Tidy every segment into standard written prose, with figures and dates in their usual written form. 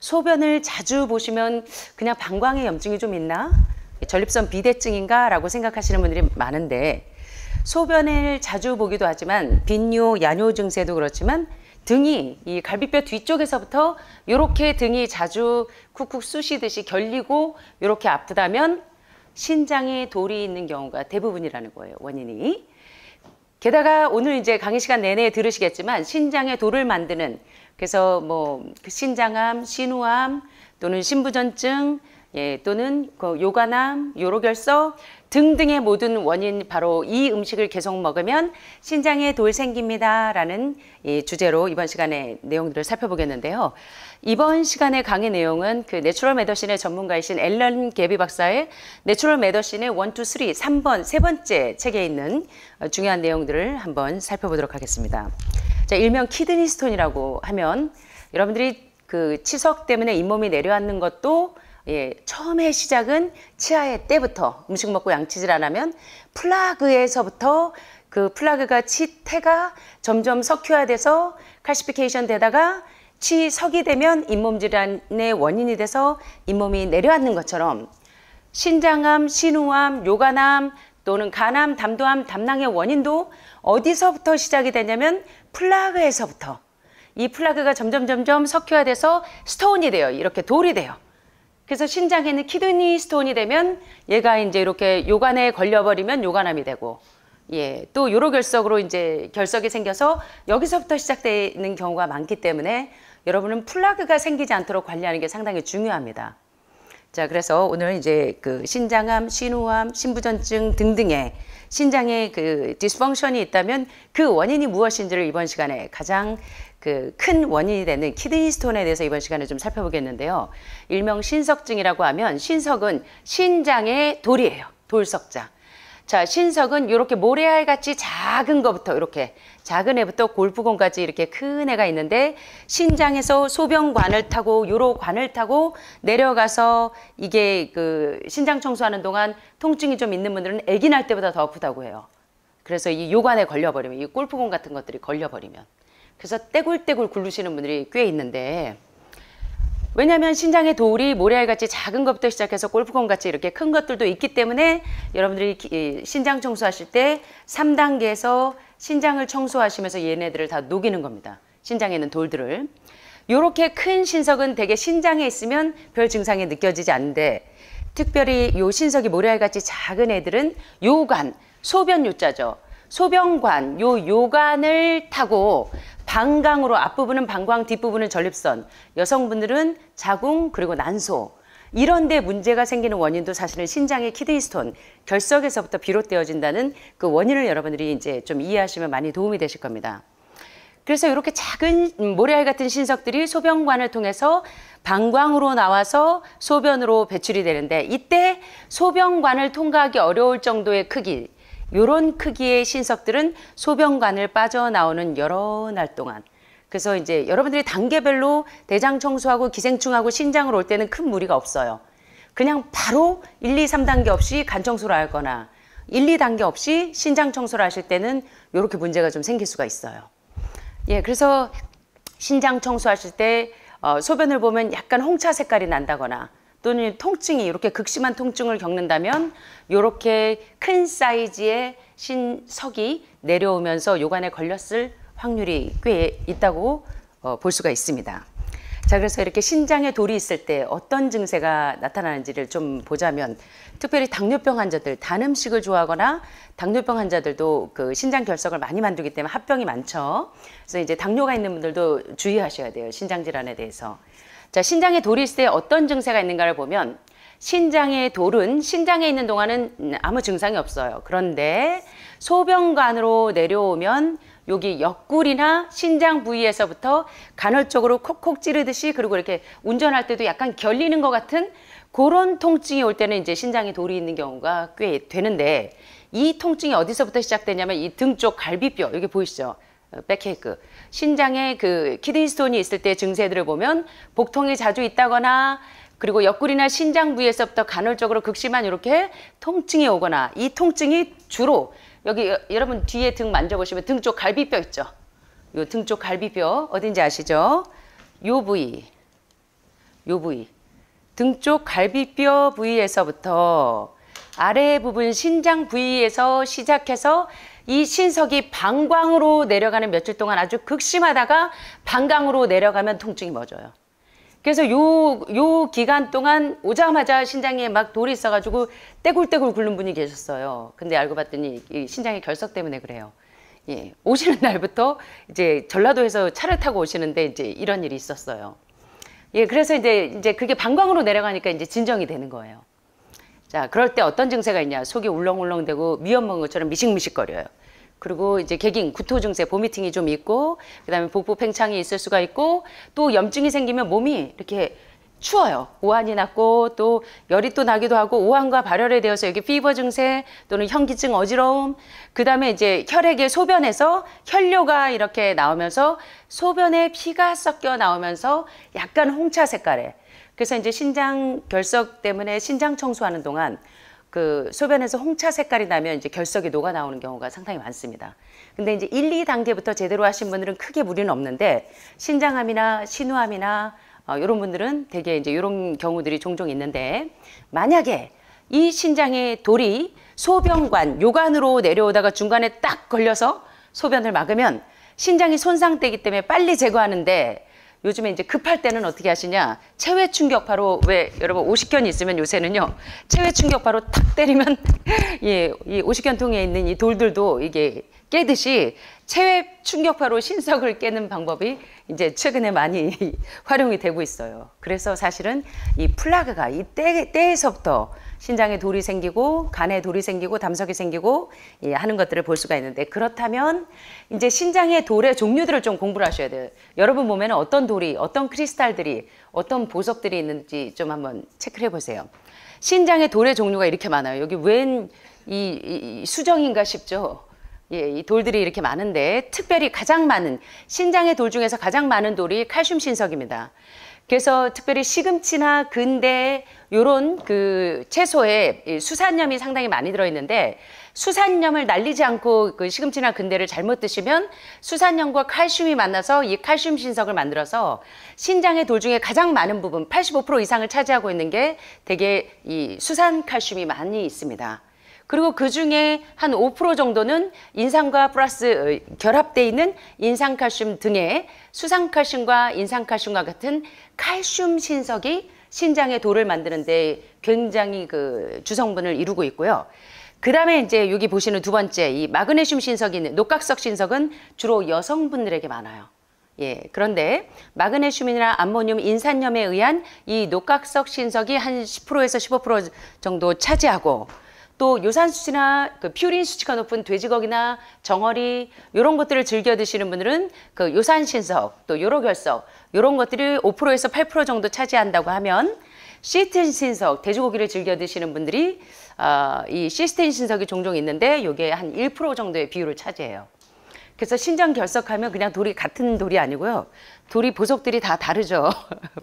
소변을 자주 보시면 그냥 방광에 염증이 좀 있나? 전립선 비대증인가? 라고 생각하시는 분들이 많은데, 소변을 자주 보기도 하지만 빈뇨, 야뇨 증세도 그렇지만 등이 이 갈비뼈 뒤쪽에서부터 이렇게 등이 자주 쿡쿡 쑤시듯이 결리고 이렇게 아프다면 신장에 돌이 있는 경우가 대부분이라는 거예요, 원인이. 게다가 오늘 이제 강의 시간 내내 들으시겠지만 신장에 돌을 만드는, 그래서 뭐 신장암, 신우암 또는 신부전증, 또는 요관암, 요로결석 등등의 모든 원인, 바로 이 음식을 계속 먹으면 신장에 돌 생깁니다 라는 이 주제로 이번 시간에 내용들을 살펴보겠는데요. 이번 시간의 강의 내용은 그 내추럴 메더신의 전문가이신 앨런 게비 박사의 내추럴 메더신의 1, 2, 3, 3번, 세 번째 책에 있는 중요한 내용들을 한번 살펴보도록 하겠습니다. 자, 일명 키드니 스톤이라고 하면 여러분들이 그 치석 때문에 잇몸이 내려앉는 것도 처음에 시작은 치아의 때부터 음식 먹고 양치질 안 하면 플라그에서부터 그 플라그가 치태가 점점 석회화돼서 칼시피케이션 되다가 치석이 되면 잇몸 질환의 원인이 돼서 잇몸이 내려앉는 것처럼 신장암, 신우암, 요관암 또는 간암, 담도암, 담낭의 원인도 어디서부터 시작이 되냐면 플라그에서부터. 이 플라그가 점점 석회화돼서 스톤이 돼요. 이렇게 돌이 돼요. 그래서 신장에는 키드니 스톤이 되면 얘가 이제 이렇게 요관에 걸려버리면 요관암이 되고, 또 요로결석으로 이제 결석이 생겨서 여기서부터 시작되는 경우가 많기 때문에 여러분은 플라그가 생기지 않도록 관리하는 게 상당히 중요합니다. 자, 그래서 오늘 이제 그 신장암, 신우암, 신부전증 등등의 신장에 그 디스펑션이 있다면 그 원인이 무엇인지를 이번 시간에 가장 그 큰 원인이 되는 키드니 스톤에 대해서 이번 시간에 좀 살펴보겠는데요. 일명 신석증이라고 하면 신석은 신장의 돌이에요. 돌석자. 자, 신석은 이렇게 모래알 같이 작은 거부터, 이렇게 작은 애부터 골프공까지 이렇게 큰 애가 있는데, 신장에서 소변관을 타고 요로관을 타고 내려가서 이게 그 신장 청소하는 동안 통증이 좀 있는 분들은 아기 날 때보다 더 아프다고 해요. 그래서 이 요관에 걸려버리면, 이 골프공 같은 것들이 걸려버리면, 그래서 떼굴떼굴 굴르시는 분들이 꽤 있는데, 왜냐하면 신장의 돌이 모래알같이 작은 것부터 시작해서 골프공같이 이렇게 큰 것들도 있기 때문에 여러분들이 신장 청소하실 때 3단계에서 신장을 청소하시면서 얘네들을 다 녹이는 겁니다. 신장에 있는 돌들을. 이렇게 큰 신석은 대개 신장에 있으면 별 증상이 느껴지지 않는데, 특별히 요 신석이 모래알같이 작은 애들은 요관, 소변 요자죠. 소변관, 요 요관을 타고 방광으로, 앞부분은 방광, 뒷부분은 전립선, 여성분들은 자궁 그리고 난소, 이런 데 문제가 생기는 원인도 사실은 신장의 키드니 스톤, 결석에서부터 비롯되어진다는 그 원인을 여러분들이 이제 좀 이해하시면 많이 도움이 되실 겁니다. 그래서 이렇게 작은 모래알 같은 신석들이 소변관을 통해서 방광으로 나와서 소변으로 배출이 되는데, 이때 소변관을 통과하기 어려울 정도의 크기, 요런 크기의 신석들은 소변관을 빠져나오는 여러 날 동안, 그래서 이제 여러분들이 단계별로 대장 청소하고 기생충하고 신장을 올 때는 큰 무리가 없어요. 그냥 바로 1, 2, 3단계 없이 간 청소를 하거나 1, 2단계 없이 신장 청소를 하실 때는 이렇게 문제가 좀 생길 수가 있어요. 그래서 신장 청소하실 때 소변을 보면 약간 홍차 색깔이 난다거나 또는 통증이, 이렇게 극심한 통증을 겪는다면 이렇게 큰 사이즈의 신석이 내려오면서 요관에 걸렸을 확률이 꽤 있다고 볼 수가 있습니다. 자, 그래서 이렇게 신장에 돌이 있을 때 어떤 증세가 나타나는지를 좀 보자면, 특별히 당뇨병 환자들, 단 음식을 좋아하거나 당뇨병 환자들도 그 신장 결석을 많이 만들기 때문에 합병이 많죠. 그래서 이제 당뇨가 있는 분들도 주의하셔야 돼요, 신장 질환에 대해서. 자, 신장에 돌이 있을 때 어떤 증세가 있는가를 보면, 신장의 돌은 신장에 있는 동안은 아무 증상이 없어요. 그런데 소변관으로 내려오면 여기 옆구리나 신장 부위에서부터 간헐적으로 콕콕 찌르듯이, 그리고 이렇게 운전할 때도 약간 결리는 것 같은 그런 통증이 올 때는 이제 신장에 돌이 있는 경우가 꽤 되는데, 이 통증이 어디서부터 시작되냐면 이 등 쪽 갈비뼈, 여기 보이시죠? 백헤이크. 신장에 그 키드니 스톤이 있을 때 증세들을 보면 복통이 자주 있다거나, 그리고 옆구리나 신장 부위에서부터 간헐적으로 극심한 이렇게 통증이 오거나, 이 통증이 주로 여기 여러분 뒤에 등 만져보시면 등 쪽 갈비뼈 있죠? 요 등 쪽 갈비뼈 어딘지 아시죠? 요 부위, 요 부위, 등 쪽 갈비뼈 부위에서부터 아래 부분 신장 부위에서 시작해서 이 신석이 방광으로 내려가는 며칠 동안 아주 극심하다가 방광으로 내려가면 통증이 멎어요. 그래서 요 기간 동안 오자마자 신장에 막 돌이 있어가지고 떼굴떼굴 굴는 분이 계셨어요. 근데 알고 봤더니 이 신장의 결석 때문에 그래요. 예, 오시는 날부터 이제 전라도에서 차를 타고 오시는데 이제 이런 일이 있었어요. 예, 그래서 이제 그게 방광으로 내려가니까 이제 진정이 되는 거예요. 자, 그럴 때 어떤 증세가 있냐? 속이 울렁울렁대고 미연 먹은 것처럼 미식미식거려요. 그리고 이제 개긴, 구토 증세, 보미팅이 좀 있고, 그 다음에 복부 팽창이 있을 수가 있고, 또 염증이 생기면 몸이 이렇게 추워요. 오한이 났고, 또 열이 또 나기도 하고, 오한과 발열에 대해서 여기 피버 증세 또는 현기증, 어지러움, 그 다음에 이제 혈액의 소변에서 혈뇨가 이렇게 나오면서 소변에 피가 섞여 나오면서 약간 홍차 색깔에, 그래서 이제 신장 결석 때문에 신장 청소하는 동안 그 소변에서 홍차 색깔이 나면 이제 결석이 녹아 나오는 경우가 상당히 많습니다. 근데 이제 1, 2단계부터 제대로 하신 분들은 크게 무리는 없는데 신장암이나 신우암이나 이런 분들은 되게 이제 이런 경우들이 종종 있는데, 만약에 이 신장의 돌이 소변관, 요관으로 내려오다가 중간에 딱 걸려서 소변을 막으면 신장이 손상되기 때문에 빨리 제거하는데, 요즘에 이제 급할 때는 어떻게 하시냐? 체외 충격파로, 왜 여러분 오십견이 있으면 요새는요, 체외 충격파로 탁 때리면 예, 이 오십견통에 있는 이 돌들도 이게 깨듯이 체외 충격파로 신석을 깨는 방법이 이제 최근에 많이 활용이 되고 있어요. 그래서 사실은 이 플라그가 이 때에서부터 신장에 돌이 생기고 간에 돌이 생기고 담석이 생기고 하는 것들을 볼 수가 있는데, 그렇다면 이제 신장의 돌의 종류들을 좀 공부를 하셔야 돼요. 여러분 몸에는 어떤 돌이, 어떤 크리스탈들이, 어떤 보석들이 있는지 좀 한번 체크를 해보세요. 신장의 돌의 종류가 이렇게 많아요. 여기 웬 이 수정인가 싶죠. 예, 이 돌들이 이렇게 많은데, 특별히 가장 많은, 신장의 돌 중에서 가장 많은 돌이 칼슘 신석입니다. 그래서 특별히 시금치나 근대 요런 그 채소에 수산염이 상당히 많이 들어있는데, 수산염을 날리지 않고 그 시금치나 근대를 잘못 드시면 수산염과 칼슘이 만나서 이 칼슘 신석을 만들어서 신장의 돌 중에 가장 많은 부분, 85% 이상을 차지하고 있는 게 되게 이 수산 칼슘이 많이 있습니다. 그리고 그 중에 한 5% 정도는 인산과 플러스 결합되어 있는 인산칼슘 등의 수산칼슘과 인산칼슘과 같은 칼슘 신석이 신장의 돌을 만드는데 굉장히 그 주성분을 이루고 있고요. 그 다음에 이제 여기 보시는 두 번째, 이 마그네슘 신석이 있는 녹각석 신석은 주로 여성분들에게 많아요. 예, 그런데 마그네슘이나 암모늄, 인산염에 의한 이 녹각석 신석이 한 10%에서 15% 정도 차지하고, 또 요산 수치나 그 퓨린 수치가 높은 돼지고기나 정어리 이런 것들을 즐겨 드시는 분들은 그 요산 신석, 또 요로결석 이런 것들이 5%에서 8% 정도 차지한다고 하면, 시스테인 신석, 돼지고기를 즐겨 드시는 분들이 이 시스테인 신석이 종종 있는데 이게 한 1% 정도의 비율을 차지해요. 그래서 신장 결석하면 그냥 돌이 같은 돌이 아니고요. 돌이 보석들이 다 다르죠.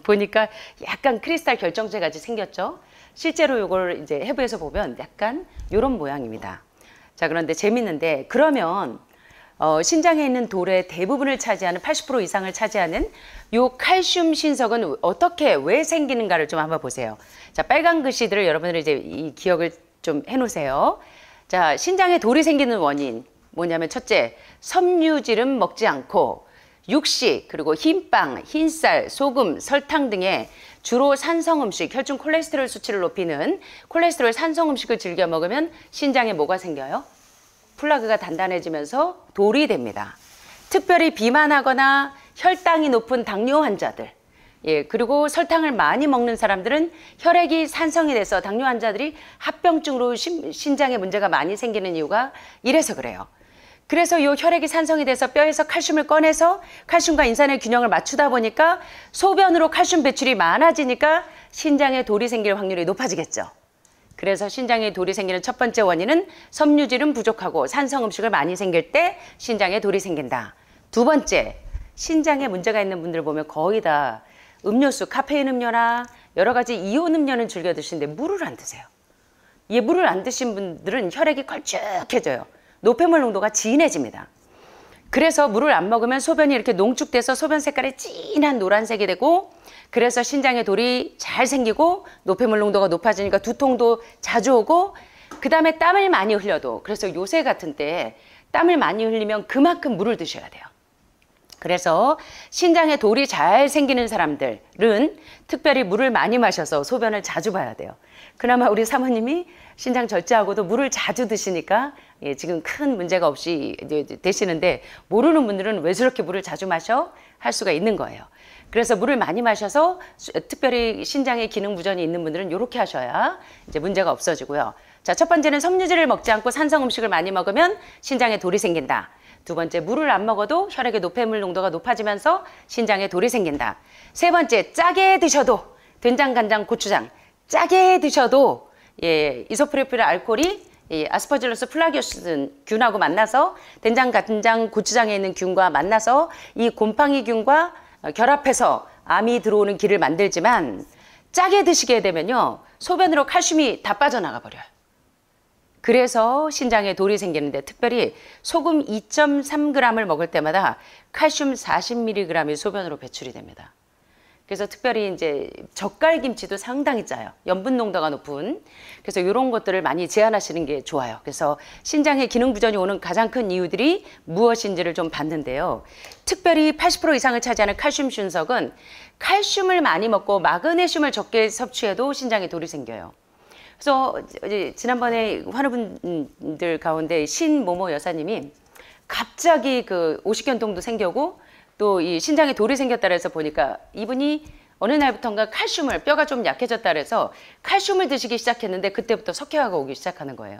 보니까 약간 크리스탈 결정체 같이 생겼죠. 실제로 이걸 이제 해부해서 보면 약간 이런 모양입니다. 자, 그런데 재밌는데, 그러면 신장에 있는 돌의 대부분을 차지하는 80% 이상을 차지하는 요 칼슘 신석은 어떻게, 왜 생기는가를 좀 한번 보세요. 자, 빨간 글씨들을 여러분들이 이제 이 기억을 좀 해놓으세요. 자, 신장에 돌이 생기는 원인 뭐냐면, 첫째, 섬유질은 먹지 않고 육식, 그리고 흰빵, 흰쌀, 소금, 설탕 등의 주로 산성 음식, 혈중 콜레스테롤 수치를 높이는 콜레스테롤 산성 음식을 즐겨 먹으면 신장에 뭐가 생겨요? 플라그가 단단해지면서 돌이 됩니다. 특별히 비만하거나 혈당이 높은 당뇨 환자들, 예, 그리고 설탕을 많이 먹는 사람들은 혈액이 산성이 돼서 당뇨 환자들이 합병증으로 신장에 문제가 많이 생기는 이유가 이래서 그래요. 그래서 이 혈액이 산성이 돼서 뼈에서 칼슘을 꺼내서 칼슘과 인산의 균형을 맞추다 보니까 소변으로 칼슘 배출이 많아지니까 신장에 돌이 생길 확률이 높아지겠죠. 그래서 신장에 돌이 생기는 첫 번째 원인은 섬유질은 부족하고 산성 음식을 많이 생길 때 신장에 돌이 생긴다. 두 번째, 신장에 문제가 있는 분들 보면 거의 다 음료수, 카페인 음료나 여러 가지 이온 음료는 즐겨 드시는데 물을 안 드세요. 이 물을 안 드신 분들은 혈액이 걸쭉해져요. 노폐물 농도가 진해집니다. 그래서 물을 안 먹으면 소변이 이렇게 농축돼서 소변 색깔이 진한 노란색이 되고, 그래서 신장에 돌이 잘 생기고 노폐물 농도가 높아지니까 두통도 자주 오고, 그 다음에 땀을 많이 흘려도, 그래서 요새 같은 때 땀을 많이 흘리면 그만큼 물을 드셔야 돼요. 그래서 신장에 돌이 잘 생기는 사람들은 특별히 물을 많이 마셔서 소변을 자주 봐야 돼요. 그나마 우리 사모님이 신장 절제하고도 물을 자주 드시니까 지금 큰 문제가 없이 되시는데, 모르는 분들은 왜 저렇게 물을 자주 마셔? 할 수가 있는 거예요. 그래서 물을 많이 마셔서 특별히 신장에 기능 부전이 있는 분들은 이렇게 하셔야 이제 문제가 없어지고요. 자, 첫 번째는 섬유질을 먹지 않고 산성 음식을 많이 먹으면 신장에 돌이 생긴다. 두 번째, 물을 안 먹어도 혈액의 노폐물 농도가 높아지면서 신장에 돌이 생긴다. 세 번째, 짜게 드셔도, 된장, 간장, 고추장 짜게 드셔도 이소프로필 알코올이 아스퍼질러스 플라기오스 균하고 만나서, 된장, 간장, 고추장에 있는 균과 만나서 이 곰팡이 균과 결합해서 암이 들어오는 길을 만들지만, 짜게 드시게 되면요 소변으로 칼슘이 다 빠져나가 버려요. 그래서 신장에 돌이 생기는데, 특별히 소금 2.3g을 먹을 때마다 칼슘 40mg이 소변으로 배출이 됩니다. 그래서 특별히 이제 젓갈김치도 상당히 짜요. 염분 농도가 높은. 그래서 이런 것들을 많이 제한하시는 게 좋아요. 그래서 신장에 기능 부전이 오는 가장 큰 이유들이 무엇인지를 좀 봤는데요. 특별히 80% 이상을 차지하는 칼슘 순석은 칼슘을 많이 먹고 마그네슘을 적게 섭취해도 신장에 돌이 생겨요. 그래서 지난번에 환우분들 가운데 신모모 여사님이 갑자기 그 오십견통도 생겨고 또 이 신장에 돌이 생겼다 그래서 보니까, 이분이 어느 날부터인가 칼슘을, 뼈가 좀 약해졌다 그래서 칼슘을 드시기 시작했는데, 그때부터 석회화가 오기 시작하는 거예요.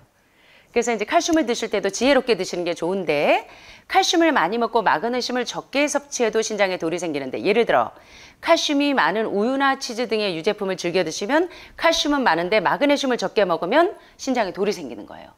그래서 이제 칼슘을 드실 때도 지혜롭게 드시는 게 좋은데, 칼슘을 많이 먹고 마그네슘을 적게 섭취해도 신장에 돌이 생기는데, 예를 들어 칼슘이 많은 우유나 치즈 등의 유제품을 즐겨 드시면 칼슘은 많은데 마그네슘을 적게 먹으면 신장에 돌이 생기는 거예요.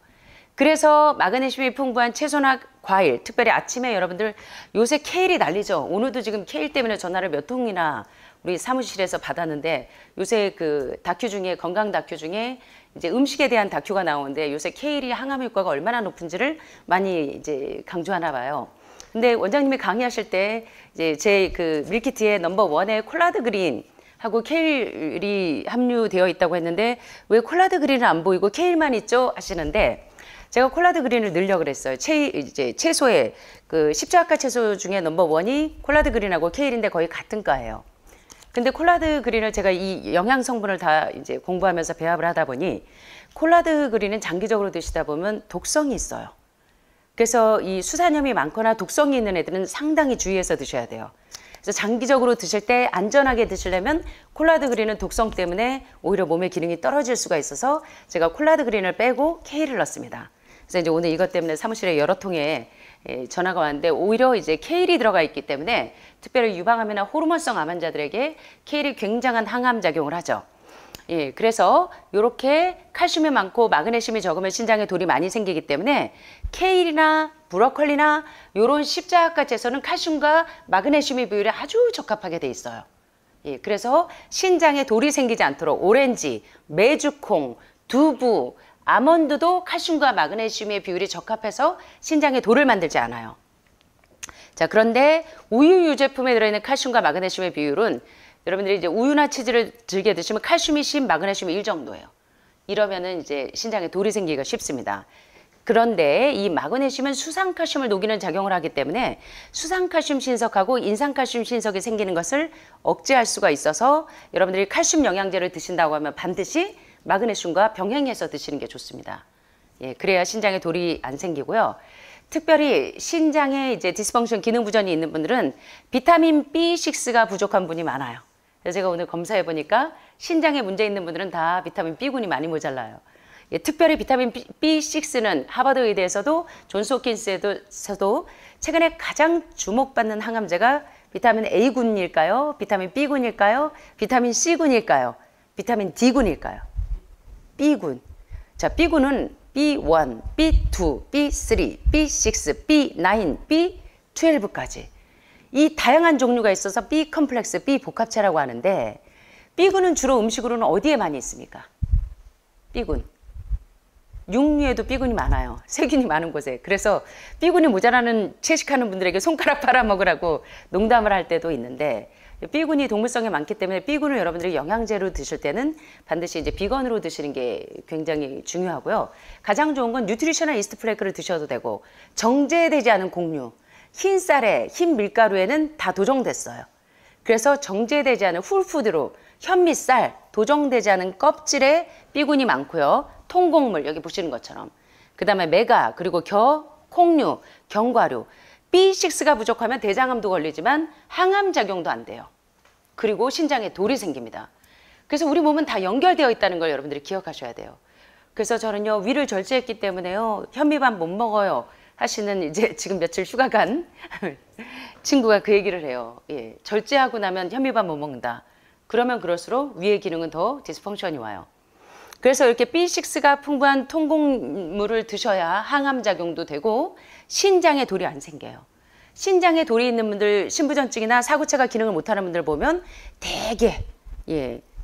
그래서 마그네슘이 풍부한 채소나 과일, 특별히 아침에 여러분들 요새 케일이 난리죠. 오늘도 지금 케일 때문에 전화를 몇 통이나 우리 사무실에서 받았는데, 요새 그 다큐 중에, 건강 다큐 중에 이제 음식에 대한 다큐가 나오는데, 요새 케일이 항암 효과가 얼마나 높은지를 많이 이제 강조하나 봐요. 근데 원장님이 강의하실 때 이제 제 그 밀키트에 넘버1에 콜라드 그린 하고 케일이 함유되어 있다고 했는데, 왜 콜라드 그린은 안 보이고 케일만 있죠? 하시는데, 제가 콜라드 그린을 넣으려고 그랬어요. 이제 채소에 그 십자가 채소 중에 넘버1이 콜라드 그린하고 케일인데 거의 같은 과예요. 근데 콜라드 그린을 제가 이 영양 성분을 다 이제 공부하면서 배합을 하다 보니, 콜라드 그린은 장기적으로 드시다 보면 독성이 있어요. 그래서 이 수산염이 많거나 독성이 있는 애들은 상당히 주의해서 드셔야 돼요. 그래서 장기적으로 드실 때 안전하게 드시려면 콜라드 그린은 독성 때문에 오히려 몸의 기능이 떨어질 수가 있어서 제가 콜라드 그린을 빼고 케일을 넣습니다. 그래서 이제 오늘 이것 때문에 사무실에 여러 통에 전화가 왔는데, 오히려 이제 케일이 들어가 있기 때문에 특별히 유방암이나 호르몬성 암 환자들에게 케일이 굉장한 항암 작용을 하죠. 그래서 이렇게 칼슘이 많고 마그네슘이 적으면 신장에 돌이 많이 생기기 때문에 케일이나 브로콜리나 이런 십자가 채소는 칼슘과 마그네슘의 비율이 아주 적합하게 돼 있어요. 그래서 신장에 돌이 생기지 않도록 오렌지, 메주콩, 두부, 아몬드도 칼슘과 마그네슘의 비율이 적합해서 신장에 돌을 만들지 않아요. 자, 그런데 우유 유제품에 들어있는 칼슘과 마그네슘의 비율은, 여러분들이 이제 우유나 치즈를 즐겨 드시면 칼슘이 10, 마그네슘이 1 정도예요. 이러면은 이제 신장에 돌이 생기기가 쉽습니다. 그런데 이 마그네슘은 수상칼슘을 녹이는 작용을 하기 때문에 수상칼슘 신석하고 인산칼슘 신석이 생기는 것을 억제할 수가 있어서, 여러분들이 칼슘 영양제를 드신다고 하면 반드시 마그네슘과 병행해서 드시는 게 좋습니다. 그래야 신장에 돌이 안 생기고요. 특별히 신장에 이제 디스펑션 기능 부전이 있는 분들은 비타민 B6가 부족한 분이 많아요. 그래서 제가 오늘 검사해 보니까 신장에 문제 있는 분들은 다 비타민 B군이 많이 모자라요. 특별히 비타민 B6는 하버드 의대에서도 존스 홉킨스에서도 최근에 가장 주목받는 항암제가 비타민 A군일까요? 비타민 B군일까요? 비타민 C군일까요? 비타민 D군일까요? B군. 자, B군은 B1, B2, B3, B6, B9, B12까지 이 다양한 종류가 있어서 B 컴플렉스, B 복합체라고 하는데, B군은 주로 음식으로는 어디에 많이 있습니까? B군. 육류에도 B군이 많아요. 세균이 많은 곳에. 그래서 B군이 모자라는 채식하는 분들에게 손가락 빨아먹으라고 농담을 할 때도 있는데, B군이 동물성에 많기 때문에 B군을 여러분들이 영양제로 드실 때는 반드시 이제 비건으로 드시는 게 굉장히 중요하고요. 가장 좋은 건 뉴트리셔널 이스트 플래크를 드셔도 되고 정제되지 않은 곡류, 흰 쌀에 흰 밀가루에는 다 도정됐어요. 그래서 정제되지 않은 훌푸드로 현미쌀, 도정되지 않은 껍질에 B군이 많고요. 통곡물 여기 보시는 것처럼. 그 다음에 메가 그리고 겨, 콩류, 견과류. B6가 부족하면 대장암도 걸리지만 항암 작용도 안 돼요. 그리고 신장에 돌이 생깁니다. 그래서 우리 몸은 다 연결되어 있다는 걸 여러분들이 기억하셔야 돼요. 그래서 저는요 위를 절제했기 때문에요 현미밥 못 먹어요 하시는 이제 지금 며칠 휴가 간 친구가 그 얘기를 해요. 예, 절제하고 나면 현미밥 못 먹는다. 그러면 그럴수록 위의 기능은 더 디스펑션이 와요. 그래서 이렇게 B6가 풍부한 통곡물을 드셔야 항암 작용도 되고 신장에 돌이 안 생겨요. 신장에 돌이 있는 분들, 신부전증이나 사구체가 기능을 못하는 분들 보면 대개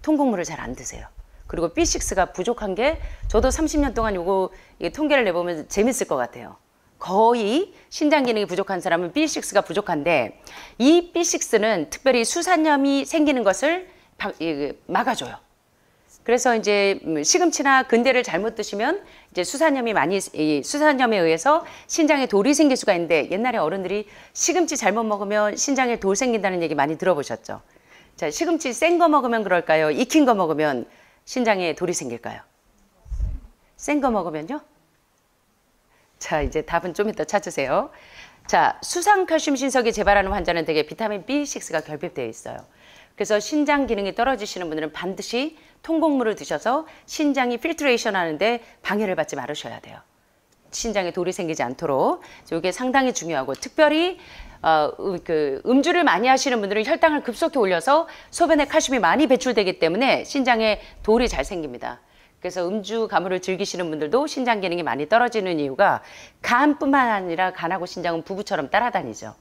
통곡물을 잘 안 드세요. 그리고 B6가 부족한 게 저도 30년 동안 요거 통계를 내보면 재밌을 것 같아요. 거의 신장 기능이 부족한 사람은 B6가 부족한데 이 B6는 특별히 수산염이 생기는 것을 막아줘요. 그래서 이제 시금치나 근대를 잘못 드시면 이제 수산염에 의해서 신장에 돌이 생길 수가 있는데 옛날에 어른들이 시금치 잘못 먹으면 신장에 돌 생긴다는 얘기 많이 들어보셨죠? 자, 시금치 센 거 먹으면 그럴까요? 익힌 거 먹으면 신장에 돌이 생길까요? 센 거 먹으면요? 자, 이제 답은 좀 이따 찾으세요. 자, 수상칼슘 신석이 재발하는 환자는 대개 비타민 B6가 결핍되어 있어요. 그래서 신장 기능이 떨어지시는 분들은 반드시 통곡물을 드셔서 신장이 필트레이션 하는데 방해를 받지 말으셔야 돼요. 신장에 돌이 생기지 않도록. 이게 상당히 중요하고 특별히 음주를 많이 하시는 분들은 혈당을 급속히 올려서 소변에 칼슘이 많이 배출되기 때문에 신장에 돌이 잘 생깁니다. 그래서 음주 가물을 즐기시는 분들도 신장 기능이 많이 떨어지는 이유가 간뿐만 아니라 간하고 신장은 부부처럼 따라다니죠.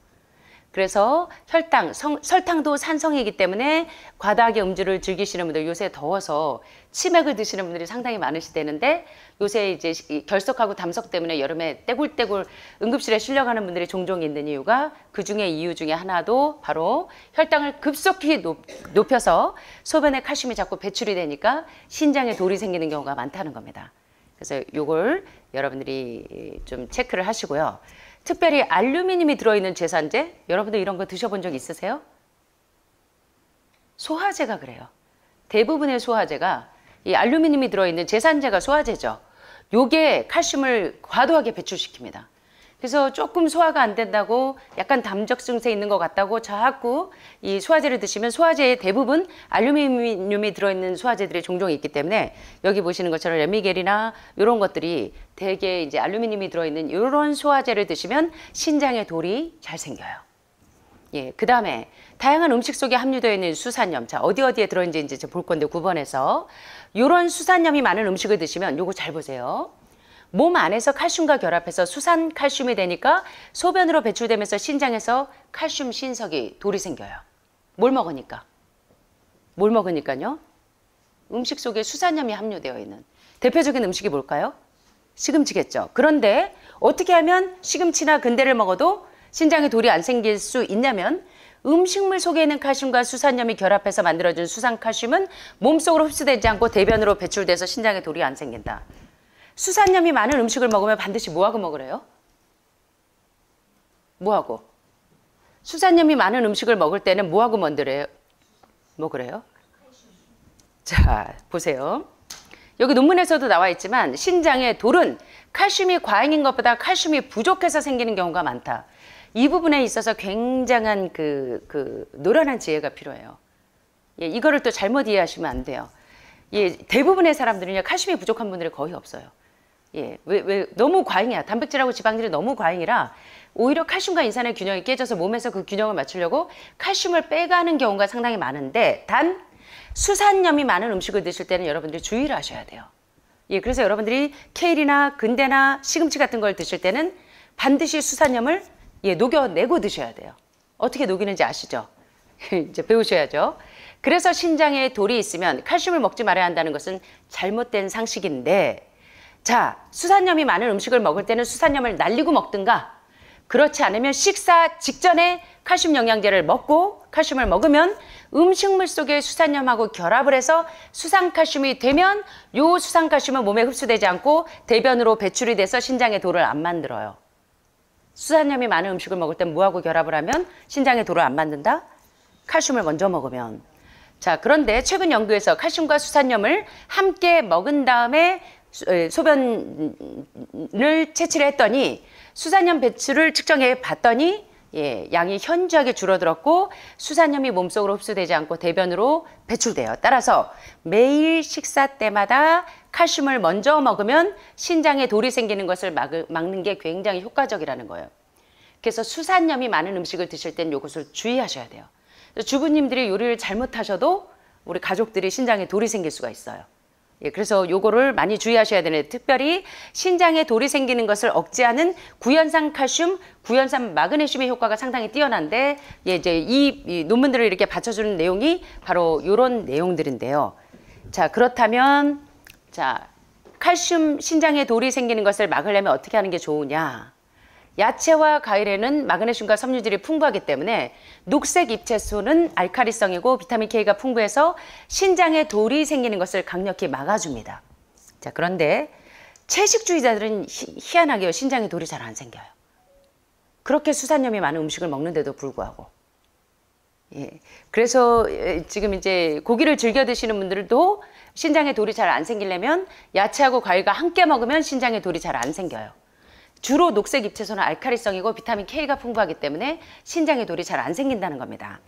그래서 혈당, 설탕도 산성이기 때문에 과다하게 음주를 즐기시는 분들 요새 더워서 치맥을 드시는 분들이 상당히 많으시대는데 요새 이제 결석하고 담석 때문에 여름에 떼굴떼굴 응급실에 실려가는 분들이 종종 있는 이유가 그 중에 이유 중에 하나도 바로 혈당을 급속히 높여서 소변에 칼슘이 자꾸 배출이 되니까 신장에 돌이 생기는 경우가 많다는 겁니다. 그래서 요걸 여러분들이 좀 체크를 하시고요. 특별히 알루미늄이 들어있는 제산제, 여러분들 이런 거 드셔본 적 있으세요? 소화제가 그래요. 대부분의 소화제가 이 알루미늄이 들어있는 제산제가 소화제죠. 요게 칼슘을 과도하게 배출시킵니다. 그래서 조금 소화가 안 된다고 약간 담적 증세 있는 것 같다고 자꾸 이 소화제를 드시면 소화제에 대부분 알루미늄이 들어있는 소화제들이 종종 있기 때문에 여기 보시는 것처럼 레미겔이나 이런 것들이 대개 이제 알루미늄이 들어있는 이런 소화제를 드시면 신장에 돌이 잘 생겨요. 예, 그 다음에 다양한 음식 속에 함유되어 있는 수산염. 자, 어디에 들어있는지 이제 볼 건데 9번에서 이런 수산염이 많은 음식을 드시면 요거 잘 보세요. 몸 안에서 칼슘과 결합해서 수산 칼슘이 되니까 소변으로 배출되면서 신장에서 칼슘 신석이 돌이 생겨요. 뭘 먹으니까? 뭘 먹으니까요? 음식 속에 수산염이 함유되어 있는 대표적인 음식이 뭘까요? 시금치겠죠. 그런데 어떻게 하면 시금치나 근대를 먹어도 신장에 돌이 안 생길 수 있냐면 음식물 속에 있는 칼슘과 수산염이 결합해서 만들어진 수산 칼슘은 몸속으로 흡수되지 않고 대변으로 배출돼서 신장에 돌이 안 생긴다. 수산염이 많은 음식을 먹으면 반드시 뭐하고 먹으래요? 뭐하고? 수산염이 많은 음식을 먹을 때는 뭐하고 먹으래요? 자, 보세요. 여기 논문에서도 나와 있지만 신장의 돌은 칼슘이 과잉인 것보다 칼슘이 부족해서 생기는 경우가 많다. 이 부분에 있어서 굉장한 노련한 지혜가 필요해요. 예, 이거를 또 잘못 이해하시면 안 돼요. 예, 대부분의 사람들은요, 칼슘이 부족한 분들이 거의 없어요. 예, 왜 너무 과잉이야. 단백질하고 지방들이 너무 과잉이라 오히려 칼슘과 인산의 균형이 깨져서 몸에서 그 균형을 맞추려고 칼슘을 빼가는 경우가 상당히 많은데 단 수산염이 많은 음식을 드실 때는 여러분들이 주의를 하셔야 돼요. 예, 그래서 여러분들이 케일이나 근대나 시금치 같은 걸 드실 때는 반드시 수산염을 녹여내고 드셔야 돼요. 어떻게 녹이는지 아시죠? 이제 배우셔야죠. 그래서 신장에 돌이 있으면 칼슘을 먹지 말아야 한다는 것은 잘못된 상식인데 자, 수산염이 많은 음식을 먹을 때는 수산염을 날리고 먹든가 그렇지 않으면 식사 직전에 칼슘 영양제를 먹고 칼슘을 먹으면 음식물 속에 수산염하고 결합을 해서 수산칼슘이 되면 요 수산칼슘은 몸에 흡수되지 않고 대변으로 배출이 돼서 신장에 돌을 안 만들어요. 수산염이 많은 음식을 먹을 땐 뭐하고 결합을 하면 신장에 돌을 안 만든다? 칼슘을 먼저 먹으면. 자, 그런데 최근 연구에서 칼슘과 수산염을 함께 먹은 다음에 소변을 채취를 했더니 수산염 배출을 측정해 봤더니 양이 현저하게 줄어들었고 수산염이 몸속으로 흡수되지 않고 대변으로 배출돼요. 따라서 매일 식사 때마다 칼슘을 먼저 먹으면 신장에 돌이 생기는 것을 막는 게 굉장히 효과적이라는 거예요. 그래서 수산염이 많은 음식을 드실 땐 이것을 주의하셔야 돼요. 주부님들이 요리를 잘못하셔도 우리 가족들이 신장에 돌이 생길 수가 있어요. 그래서 요거를 많이 주의하셔야 되는데, 특별히 신장에 돌이 생기는 것을 억제하는 구연산 칼슘, 구연산 마그네슘의 효과가 상당히 뛰어난데, 이제 이 논문들을 이렇게 받쳐주는 내용이 바로 요런 내용들인데요. 자, 그렇다면 자, 칼슘, 신장에 돌이 생기는 것을 막으려면 어떻게 하는 게 좋으냐? 야채와 과일에는 마그네슘과 섬유질이 풍부하기 때문에 녹색 잎채소는 알칼리성이고 비타민 K가 풍부해서 신장에 돌이 생기는 것을 강력히 막아줍니다. 자, 그런데 채식주의자들은 희한하게요, 신장에 돌이 잘 안 생겨요. 그렇게 수산염이 많은 음식을 먹는데도 불구하고. 그래서 지금 이제 고기를 즐겨 드시는 분들도 신장에 돌이 잘 안 생기려면 야채하고 과일과 함께 먹으면 신장에 돌이 잘 안 생겨요. 주로 녹색 잎채소는 알칼리성이고 비타민 K가 풍부하기 때문에 신장에 돌이 잘 안 생긴다는 겁니다.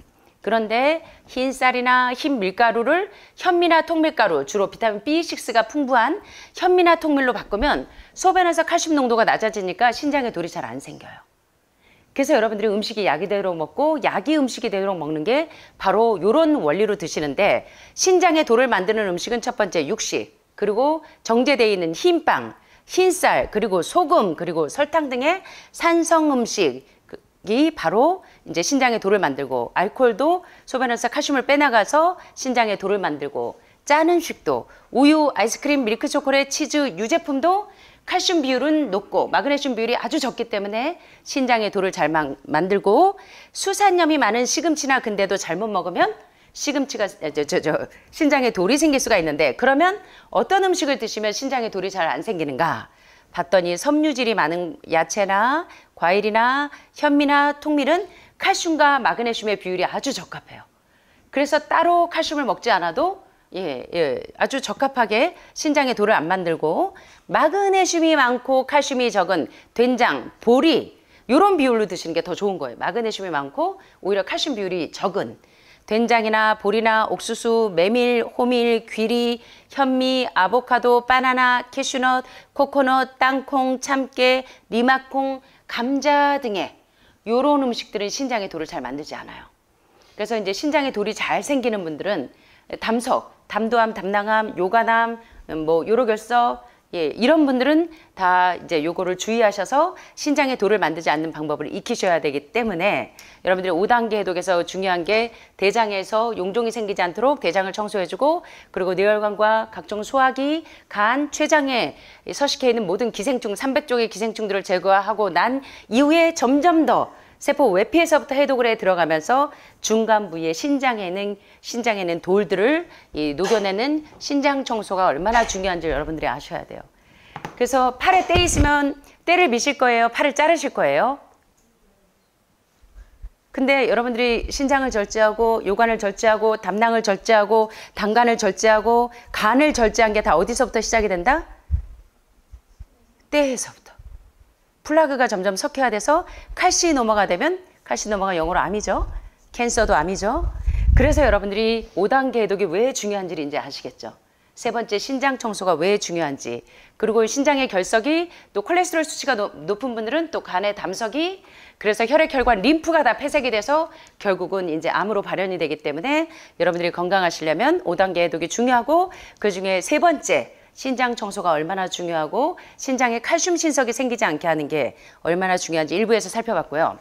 그런데 흰 쌀이나 흰 밀가루를 현미나 통밀가루, 주로 비타민 B6가 풍부한 현미나 통밀로 바꾸면 소변에서 칼슘 농도가 낮아지니까 신장에 돌이 잘 안 생겨요. 그래서 여러분들이 음식이 약이 되도록 먹고 약이 음식이 되도록 먹는 게 바로 이런 원리로 드시는데, 신장에 돌을 만드는 음식은 첫 번째 육식, 그리고 정제되어 있는 흰빵, 흰쌀, 그리고 소금, 그리고 설탕 등의 산성 음식이 바로 이제 신장에 돌을 만들고, 알코올도 소변에서 칼슘을 빼나가서 신장에 돌을 만들고, 짠 음식도 우유, 아이스크림, 밀크 초콜릿, 치즈, 유제품도 칼슘 비율은 높고 마그네슘 비율이 아주 적기 때문에 신장에 돌을 잘 만들고, 수산염이 많은 시금치나 근대도 잘못 먹으면 시금치가 신장에 돌이 생길 수가 있는데, 그러면 어떤 음식을 드시면 신장에 돌이 잘 안 생기는가 봤더니 섬유질이 많은 야채나 과일이나 현미나 통밀은 칼슘과 마그네슘의 비율이 아주 적합해요. 그래서 따로 칼슘을 먹지 않아도 아주 적합하게 신장에 돌을 안 만들고, 마그네슘이 많고 칼슘이 적은 된장, 보리 이런 비율로 드시는 게 더 좋은 거예요. 마그네슘이 많고 오히려 칼슘 비율이 적은 된장이나 보리나 옥수수, 메밀, 호밀, 귀리, 현미, 아보카도, 바나나, 캐슈넛, 코코넛, 땅콩, 참깨, 리마콩, 감자 등의 요런 음식들은 신장에 돌을 잘 만들지 않아요. 그래서 이제 신장에 돌이 잘 생기는 분들은 담석, 담도암, 담낭암, 요가남, 요로결석, 이런 분들은 다 이제 요거를 주의하셔서 신장에 돌을 만들지 않는 방법을 익히셔야 되기 때문에, 여러분들이 5단계 해독에서 중요한 게 대장에서 용종이 생기지 않도록 대장을 청소해주고, 그리고 뇌혈관과 각종 소화기, 간, 췌장에 서식해 있는 모든 기생충, 300종의 기생충들을 제거하고 난 이후에 점점 더 세포 외피에서부터 해독을 해 들어가면서 중간 부위의 신장에는 돌들을 녹여내는 신장 청소가 얼마나 중요한지 여러분들이 아셔야 돼요. 그래서 팔에 때 있으면 때를 미실 거예요? 팔을 자르실 거예요? 근데 여러분들이 신장을 절제하고 요관을 절제하고 담낭을 절제하고 당간을 절제하고 간을 절제한 게 다 어디서부터 시작이 된다? 때에서부터. 플라그가 점점 석회화돼서 칼시노마가 되면, 칼시노마가 영어로 암이죠. 캔서도 암이죠. 그래서 여러분들이 5단계 해독이 왜 중요한지 이제 아시겠죠. 세 번째, 신장 청소가 왜 중요한지, 그리고 신장의 결석이, 또 콜레스테롤 수치가 높은 분들은 또 간의 담석이, 그래서 혈액, 혈관, 림프가 다 폐색이 돼서 결국은 이제 암으로 발현이 되기 때문에 여러분들이 건강하시려면 5단계 해독이 중요하고, 그 중에 세 번째, 신장 청소가 얼마나 중요하고 신장에 칼슘 신석이 생기지 않게 하는 게 얼마나 중요한지 일부에서 살펴봤고요.